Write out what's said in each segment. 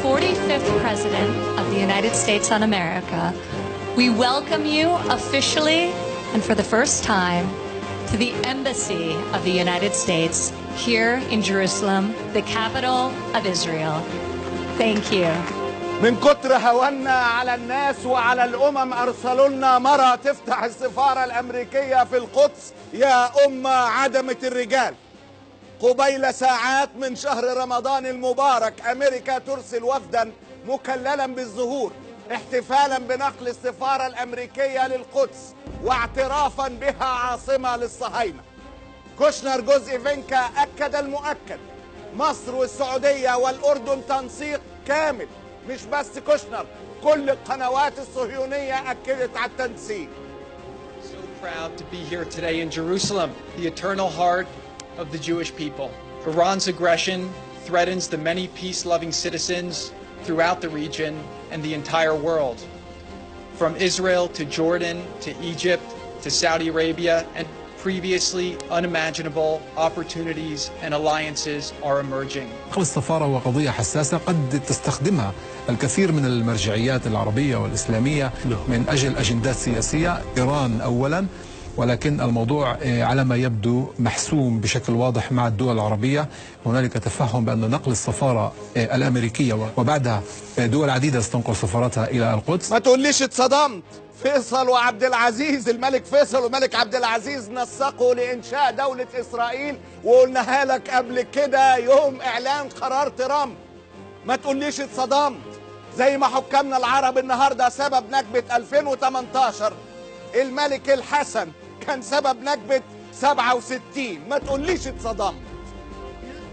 45th President of the United States on America, we welcome you officially and for the first time to the Embassy of the United States here in Jerusalem, the capital of Israel. Thank you. من كتر هوانا على الناس وعلى الأمم أرسلوا لنا مرة تفتح السفارة الأمريكية في القدس يا أمة عدمة الرجال. قبيل ساعات من شهر رمضان المبارك أمريكا ترسل وفدا مكللا بالزهور احتفالا بنقل السفارة الأمريكية للقدس واعترافا بها عاصمة للصهاينة. كوشنر جوز إيفنكا أكد المؤكد، مصر والسعودية والأردن تنسيق كامل. مش بس كوشنر، كل القنوات الصهيونية أكدت على التنسيق. So proud to be here today in Jerusalem, the eternal heart of the Jewish people. Iran's aggression threatens the many peace-loving citizens throughout the region and the entire world. From Israel to Jordan to Egypt to Saudi Arabia, and previously unimaginable opportunities and alliances are emerging. السفارة وقضية حساسة قد تستخدمها الكثير من المرجعيات العربية والإسلامية من أجل أجندات سياسية، إيران أولا، ولكن الموضوع على ما يبدو محسوم بشكل واضح مع الدول العربية. هنالك تفهم بأن نقل السفارة الأمريكية وبعدها دول عديدة ستنقل سفارتها إلى القدس. ما تقوليش اتصدمت. فيصل وعبد العزيز، الملك فيصل وملك عبد العزيز نسقوا لإنشاء دولة إسرائيل، وقلناها لك قبل كده يوم إعلان قرار ترامب. ما تقوليش اتصدمت. زي ما حكامنا العرب النهارده سبب نكبة 2018 الملك الحسن كان سبب نكبة 67. ما تقوليش اتصدمت.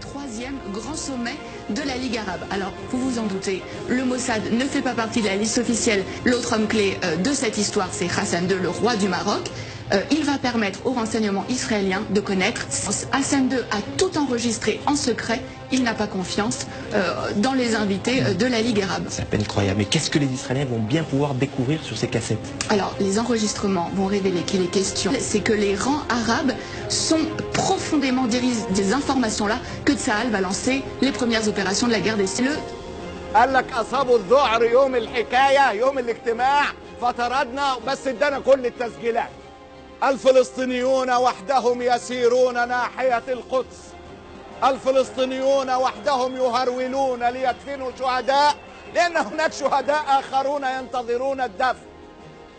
Troisième grand sommet de la Ligue arabe. Alors, vous vous en doutez, le Mossad ne fait pas partie de la liste officielle. L'autre homme clé de cette histoire, c'est Hassan II, le roi du Maroc. Il va permettre aux renseignements israéliens de connaître. Hassan II a tout enregistré en secret. Il n'a pas confiance dans les invités de la Ligue arabe. C'est à peine croyable. Mais qu'est-ce que les Israéliens vont bien pouvoir découvrir sur ces cassettes? Alors, les enregistrements vont révéler qu'il est question, c'est que les rangs arabes sont profondément des informations-là que Tsahal va lancer les premières opérations de la guerre des Syriens. قال لك أصابوا الذعر يوم الحكاية يوم الاجتماع فطردنا، بس ادانا كل التسجيلات. الفلسطينيون وحدهم يسيرون ناحية القدس. الفلسطينيون وحدهم يهرولون ليدفنوا شهداء، لأن هناك شهداء آخرون ينتظرون الدفن.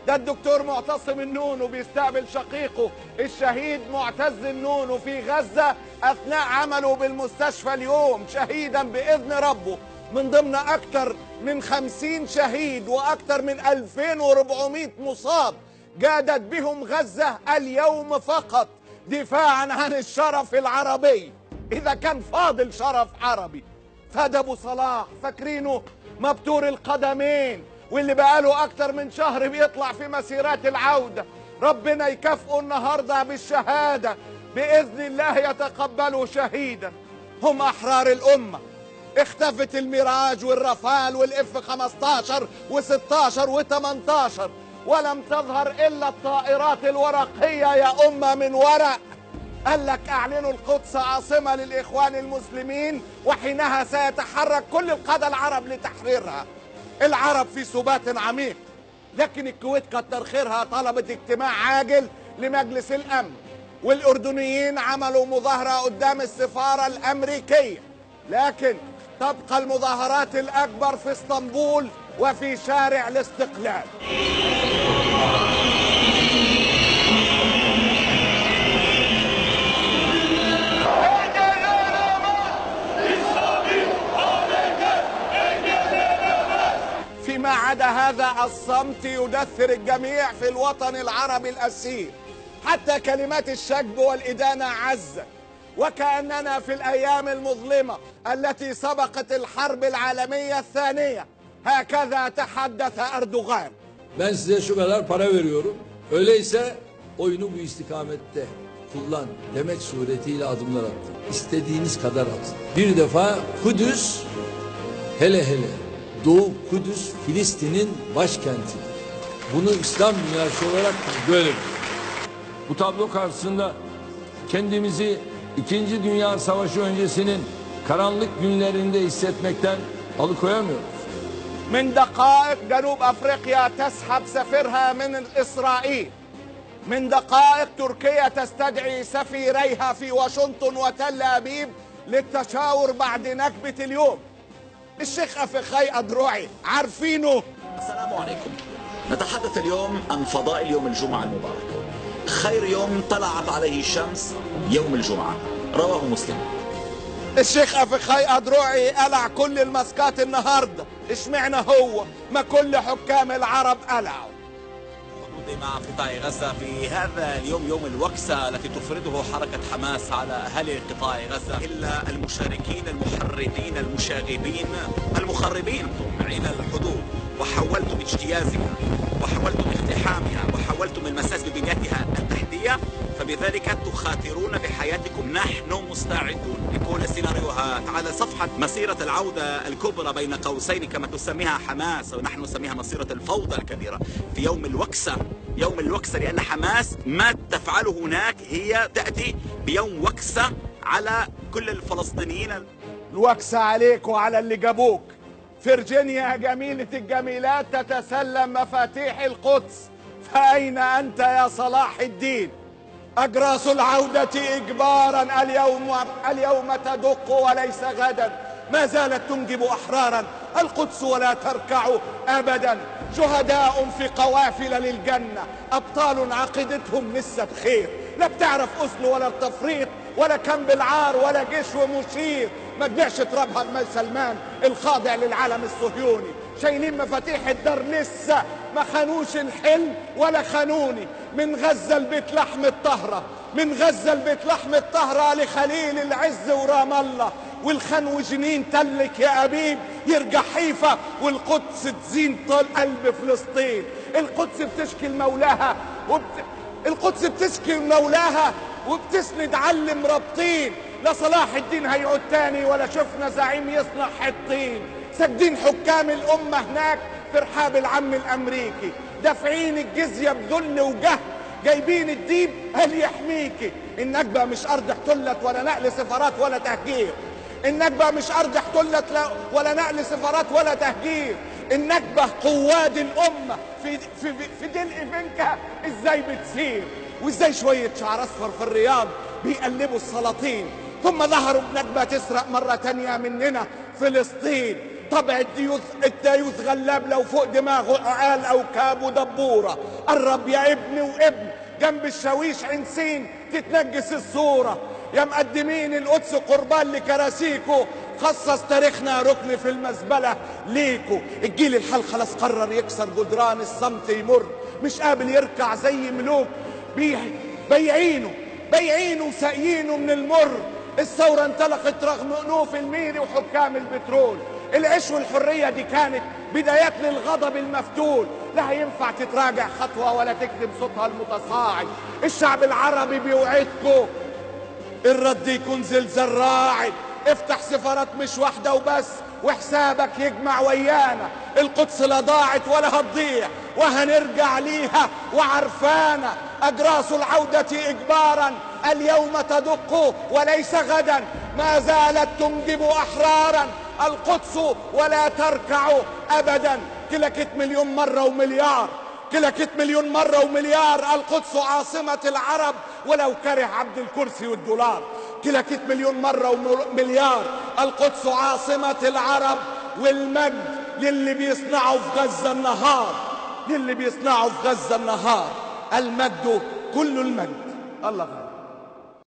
ده الدكتور معتصم النونو بيستقبل شقيقه الشهيد معتز النونو في غزة أثناء عمله بالمستشفى اليوم شهيدا بإذن ربه من ضمن أكثر من 50 شهيد وأكثر من 2400 مصاب جادت بهم غزة اليوم فقط دفاعا عن الشرف العربي. إذا كان فاضل شرف عربي فده أبو صلاح فاكرينه مبتور القدمين واللي بقاله أكتر من شهر بيطلع في مسيرات العودة، ربنا يكافئه النهاردة بالشهادة بإذن الله يتقبله شهيدا. هم أحرار الأمة. اختفت الميراج والرافال والإف 15 و16 و18 ولم تظهر إلا الطائرات الورقية يا أمة من ورق. قال لك أعلنوا القدس عاصمة للإخوان المسلمين وحينها سيتحرك كل القادة العرب لتحريرها. العرب في سبات عميق، لكن الكويت كتر خيرها طلبت اجتماع عاجل لمجلس الأمن، والأردنيين عملوا مظاهرة قدام السفارة الأمريكية، لكن تبقى المظاهرات الأكبر في اسطنبول وفي شارع الاستقلال. فيما عدا هذا الصمت يدثر الجميع في الوطن العربي الأسير، حتى كلمات الشجب والإدانة عزت، وكأننا في الأيام المظلمة التي سبقت الحرب العالمية الثانية. هكذا تحدث أردوغان. Ben size şu kadar para veriyorum. Öyleyse oyunu bu istikamette kullan demek suretiyle adımlar attım. İstediğiniz kadar atın. Bir defa Kudüs, hele Doğu Kudüs Filistin'in başkentidir. Bunu İslam dünyası olarak görelim. Bu tablo karşısında kendimizi 2. Dünya Savaşı öncesinin karanlık günlerinde hissetmekten Alıkoyamıyoruz. من دقائق جنوب أفريقيا تسحب سفيرها من إسرائيل. من دقائق تركيا تستدعي سفيريها في واشنطن وتل أبيب للتشاور بعد نكبة اليوم. الشيخ أفخاي أدروعي عارفينه. السلام عليكم. نتحدث اليوم عن فضائل يوم الجمعة المبارك. خير يوم طلعت عليه الشمس يوم الجمعة، رواه مسلم. الشيخ أفخاي أدروعي قلع كل الماسكات النهاردة. اشمعنى هو؟ ما كل حكام العرب قلعوا. مع قطاع غزة في هذا اليوم، يوم الوكسة التي تفرضه حركة حماس على أهالي قطاع غزة، إلا المشاركين المحرضين المشاغبين المخربين طامعين الحدود، وحاولتم اجتيازها وحاولتم اقتحامها وحاولتم المساس ببنيتها التحتية، فبذلك تخاطرون بحياتكم. نحن مستعدون لكل السيناريوهات على صفحة مسيرة العودة الكبرى بين قوسين كما تسميها حماس، ونحن نسميها مسيرة الفوضى الكبيرة في يوم الوكسة. يوم الوكسة لأن حماس ما تفعله هناك هي تأتي بيوم وكسة على كل الفلسطينيين. الوكسة عليك وعلى اللي جابوك. فرجينيا جميلة الجميلات تتسلم مفاتيح القدس، فأين أنت يا صلاح الدين؟ أجراس العودة إجبارا اليوم تدق وليس غدا، ما زالت تنجب أحرارا القدس ولا تركع أبدا. شهداء في قوافل للجنة، أبطال عقيدتهم لسه بخير، لا بتعرف أصل ولا التفريط ولا كم بالعار ولا جيش ومشير. ما تبيعش ترابها المال سلمان الخاضع للعالم الصهيوني. شايلين مفاتيح الدار لسه ما خانوش الحلم ولا خانوني. من غزة البيت لحم الطهرة، من غزة البيت لحم الطهرة لخليل العز ورام الله، والخان وجنين تلك يا أبيب يرجع حيفا، والقدس تزين طال قلب فلسطين. القدس بتشكي لمولاها القدس بتشكي لمولاها وبتسند علم رابطين. لا صلاح الدين هيعود تاني ولا شفنا زعيم يصنع حطين. ساجدين حكام الأمة هناك في رحاب العم الأمريكي، دافعين الجزية بذل وجهد، جايبين الديب هل يحميكي. النكبة مش أرض احتلت ولا نقل سفارات ولا تهجير. النكبة مش أرض احتلت ولا نقل سفارات ولا تهجير. النكبة قواد الأمة في دلق فينكا ازاي بتسير، وازاي شوية شعر أصفر في الرياض بيقلبوا السلاطين. ثم ظهروا بنكبة تسرق مرة تانية مننا فلسطين. طبع الديوث غلاب لو فوق دماغه عقال أو كاب ودبورة. قرب يا ابني وابن جنب الشاويش عنسين تتنجس الصورة. يا مقدمين القدس قربان لكراسيكو، خصص تاريخنا ركن في المزبلة ليكو. الجيل الحال خلاص قرر يكسر جدران الصمت يمر، مش قابل يركع زي ملوك بيعينه وساقيينه من المر. الثورة انطلقت رغم أنوف الميري وحكام البترول. العيش والحرية دي كانت بدايات للغضب المفتول. لا هينفع تتراجع خطوة ولا تكتم صوتها المتصاعد. الشعب العربي بيوعدكم الرد يكون زلزال راعد. افتح سفارات مش واحدة وبس وحسابك يجمع ويانا. القدس لا ضاعت ولا هتضيع وهنرجع ليها وعرفانا. أجراس العودة إجبارا اليوم تدق وليس غدا، ما زالت تنجب أحرارا القدس ولا تركع أبدا. كلكت مليون مرة ومليار، كلكت مليون مرة ومليار. القدس عاصمة العرب ولو كره عبد الكرسي والدولار. كلكت مليون مرة ومليار. القدس عاصمة العرب، والمجد للي بيصنعوا في غزة النهار، للي بيصنعوا في غزة النهار. المجد كل المجد. الله غالب.